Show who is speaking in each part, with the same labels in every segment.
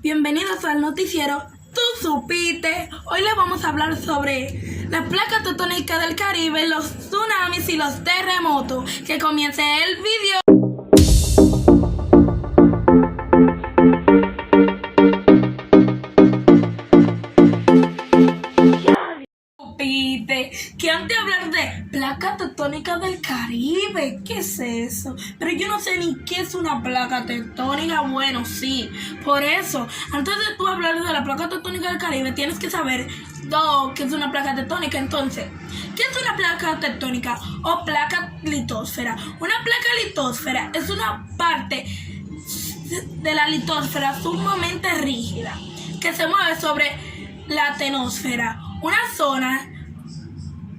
Speaker 1: Bienvenidos al noticiero Tú Supiste. Hoy les vamos a hablar sobre las placas tectónicas del Caribe, los tsunamis y los terremotos. Que comience el video. Que antes de hablar de placa tectónica del Caribe, ¿qué es eso? Pero yo no sé ni qué es una placa tectónica. Bueno, sí, por eso, antes de tú hablar de la placa tectónica del Caribe, tienes que saber qué es una placa tectónica. Entonces, ¿qué es una placa tectónica o placa litosfera? Una placa litosfera es una parte de la litosfera sumamente rígida que se mueve sobre la tenosfera, una zona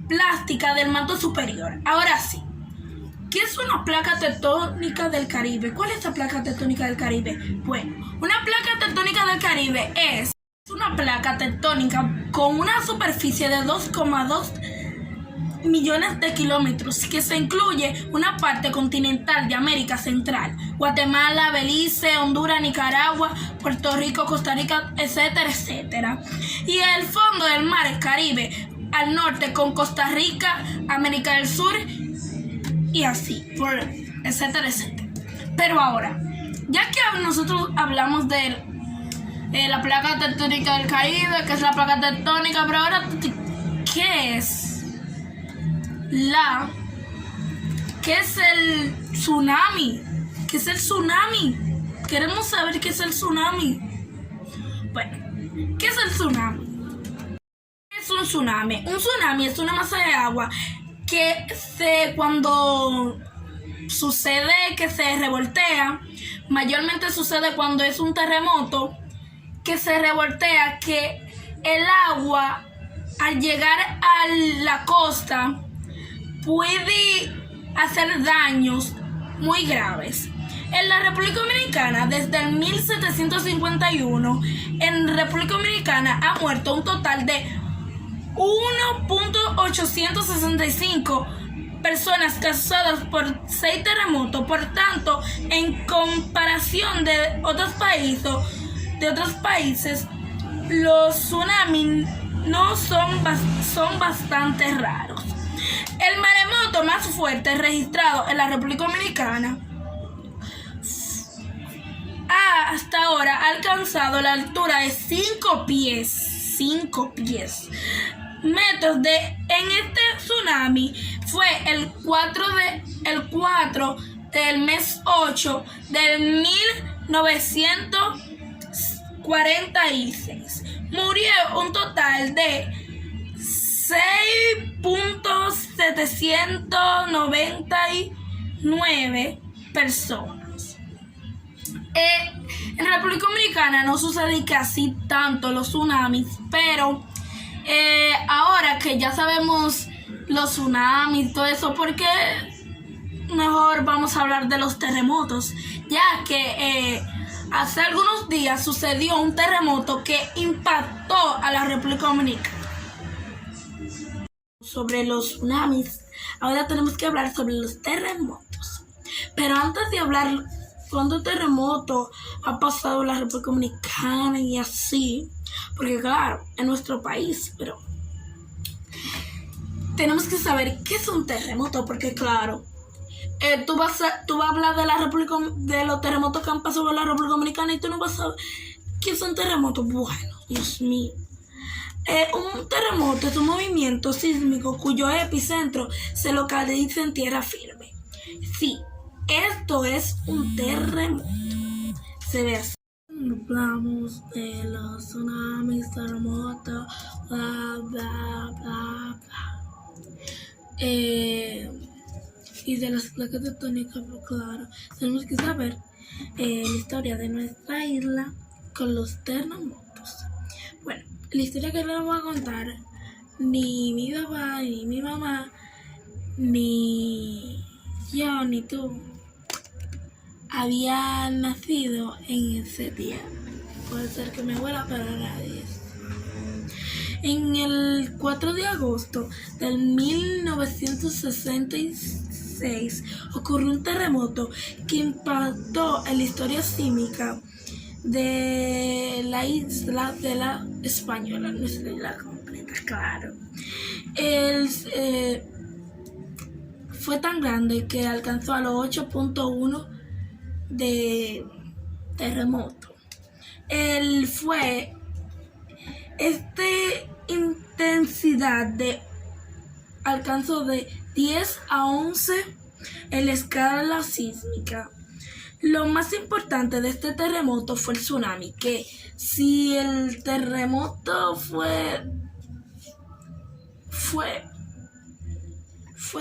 Speaker 1: plástica del manto superior. Ahora sí, ¿qué es una placa tectónica del Caribe? ¿Cuál es la placa tectónica del Caribe? Bueno, una placa tectónica del Caribe es una placa tectónica con una superficie de 2,2 millones de kilómetros, que se incluye una parte continental de América Central, Guatemala, Belice, Honduras, Nicaragua, Puerto Rico, Costa Rica, etcétera, etcétera. Y el fondo del mar Caribe al norte con Costa Rica, América del Sur y así, etcétera, etcétera. Pero ahora, ya que nosotros hablamos de la placa tectónica del Caribe, que es la placa tectónica, pero ahora, ¿qué es el tsunami? ¿Qué es el tsunami? Queremos saber qué es el tsunami. Bueno, ¿qué es el tsunami? Es un tsunami. Un tsunami es una masa de agua que cuando sucede que se revoltea, mayormente sucede cuando es un terremoto, que se revoltea, que el agua al llegar a la costa puede hacer daños muy graves. En la República Dominicana, desde el 1751, en República Dominicana ha muerto un total de 1.865 personas causadas por 6 terremotos. Por tanto, en comparación de otros países, los tsunamis no son bastante raros. El maremoto más fuerte registrado en la República Dominicana hasta ahora ha alcanzado la altura de 5 pies metros en este tsunami. Fue el 4 del mes 8 del 1946. Murió un total de 6.799 personas. En República Dominicana no sucede casi tanto los tsunamis, pero ahora que ya sabemos los tsunamis y todo eso, ¿por qué mejor vamos a hablar de los terremotos? Ya que hace algunos días sucedió un terremoto que impactó a la República Dominicana. Sobre los tsunamis, ahora tenemos que hablar sobre los terremotos. Pero antes de hablar cuánto terremoto ha pasado en la República Dominicana y así, porque claro, en nuestro país, pero tenemos que saber qué es un terremoto, porque claro, tú vas a hablar de los terremotos que han pasado en la República Dominicana y tú no vas a saber qué es un terremoto. Bueno, Dios mío. Un terremoto es un movimiento sísmico cuyo epicentro se localiza en tierra firme. Sí, esto es un terremoto. Se ve así. Hablamos de los tsunamis, terremotos, bla, bla, bla, bla. Y de las placas tectónicas, pues claro, tenemos que saber la historia de nuestra isla con los terremotos. Bueno, la historia que les voy a contar, ni mi papá, ni mi mamá, ni yo, ni tú había nacido en ese día. Puede ser que mi abuela, pero nadie. En el 4 de agosto del 1966 ocurrió un terremoto que impactó en la historia sísmica de la isla de la Española, nuestra isla completa, claro. Fue tan grande que alcanzó a los 8.1 de terremoto. Intensidad alcanzó de 10 a 11 en la escala sísmica. Lo más importante de este terremoto fue el tsunami, que si el terremoto fue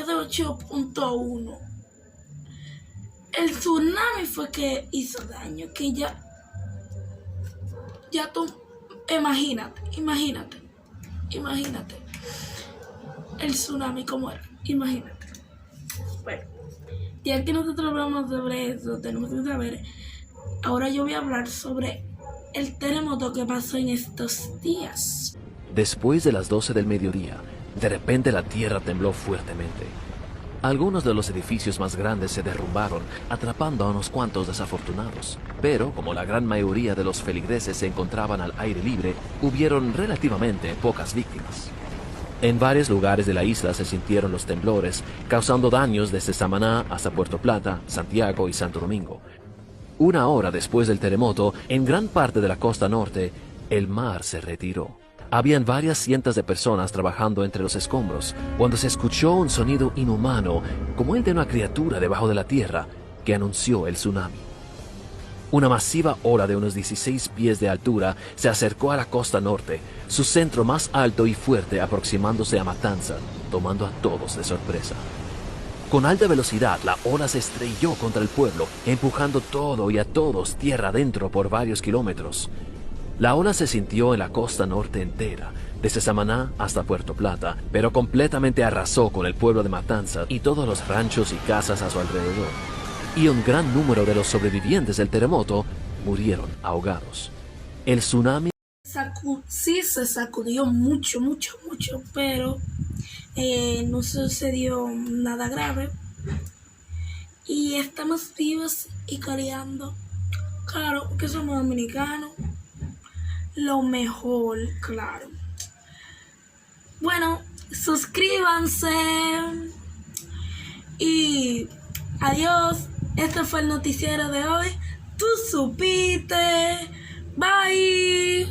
Speaker 1: de 8.1, el tsunami fue que hizo daño, que ya tú, imagínate, el tsunami como era, imagínate. Bueno, ya que nosotros hablamos sobre eso, tenemos que saber, ahora yo voy a hablar sobre el terremoto que pasó en estos días.
Speaker 2: Después de las 12 del mediodía, de repente la tierra tembló fuertemente. Algunos de los edificios más grandes se derrumbaron, atrapando a unos cuantos desafortunados. Pero, como la gran mayoría de los feligreses se encontraban al aire libre, hubieron relativamente pocas víctimas. En varios lugares de la isla se sintieron los temblores, causando daños desde Samaná hasta Puerto Plata, Santiago y Santo Domingo. Una hora después del terremoto, en gran parte de la costa norte, el mar se retiró. Habían varias cientos de personas trabajando entre los escombros cuando se escuchó un sonido inhumano, como el de una criatura debajo de la tierra, que anunció el tsunami. Una masiva ola de unos 16 pies de altura se acercó a la costa norte, su centro más alto y fuerte aproximándose a Matanza, tomando a todos de sorpresa. Con alta velocidad, la ola se estrelló contra el pueblo, empujando todo y a todos tierra adentro por varios kilómetros. La ola se sintió en la costa norte entera, desde Samaná hasta Puerto Plata, pero completamente arrasó con el pueblo de Matanza y todos los ranchos y casas a su alrededor. Y un gran número de los sobrevivientes del terremoto murieron ahogados. El tsunami
Speaker 1: Sí se sacudió mucho, pero no sucedió nada grave. Y estamos vivos y coreando. Claro, que somos dominicanos. Lo mejor, claro. Bueno, suscríbanse y adiós. Este fue el noticiero de hoy. Tú supiste. Bye.